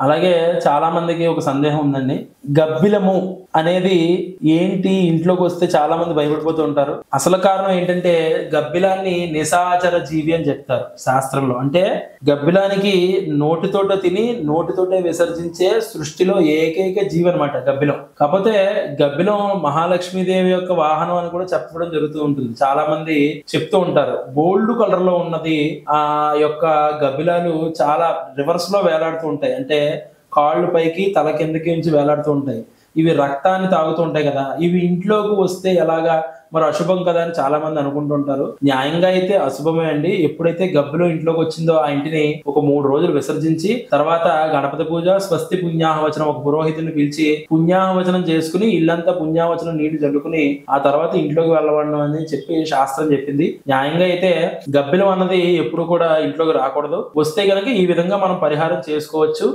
అలాగే చాలా మందికి ఒక సందేహం ఉందండి. గబ్బిలము అనేది ఏంటి? ఇంట్లోకి వస్తే చాలా మంది భయపడిపోతూ ఉంటారు. అసలు కారణం ఏంటంటే గబ్బిలాన్ని నిశాచర జీవి అని చెప్తారు శాస్త్రంలో. అంటే గబ్బిలానికి నోటితోట తిని నోటితోటే విసర్జించే సృష్టిలో ఏకైక జీవి అన్నమాట గబ్బిలం. కాకపోతే గబ్బిలం మహాలక్ష్మీదేవి యొక్క వాహనం అని కూడా చెప్పడం జరుగుతూ ఉంటుంది. చాలా మంది చెప్తూ ఉంటారు. గోల్డ్ కలర్ లో ఉన్నది ఆ యొక్క గబ్బిలాలు చాలా రివర్స్ లో వేలాడుతూ ఉంటాయి. అంటే కాళ్ళు పైకి తల కిందకి నుంచి వేలాడుతూ ఉంటాయి. ఇవి రక్తాన్ని తాగుతూ ఉంటాయి కదా! ఇవి ఇంట్లోకి వస్తే ఎలాగా? మరి అశుభం కదా అని చాలా మంది అనుకుంటుంటారు. న్యాయంగా అయితే అశుభమే అండి. ఎప్పుడైతే గబ్బిలం ఇంట్లోకి వచ్చిందో ఆ ఇంటిని ఒక 3 రోజులు విసర్జించి తర్వాత గణపతి పూజ, స్వస్తి పుణ్యాహవచనం ఒక పురోహితుడిని పిలిచి పుణ్యాహవచనం చేసుకుని ఇల్లంతా పుణ్యాహవచనం నీళ్లు చల్లుకుని ఆ తర్వాత ఇంట్లోకి వెళ్ళవడం అని చెప్పి శాస్త్రం చెప్పింది. న్యాయంగా అయితే గబ్బిలం అన్నది ఎప్పుడు కూడా ఇంట్లోకి రాకూడదు. వస్తే గనక ఈ విధంగా మనం పరిహారం చేసుకోవచ్చు.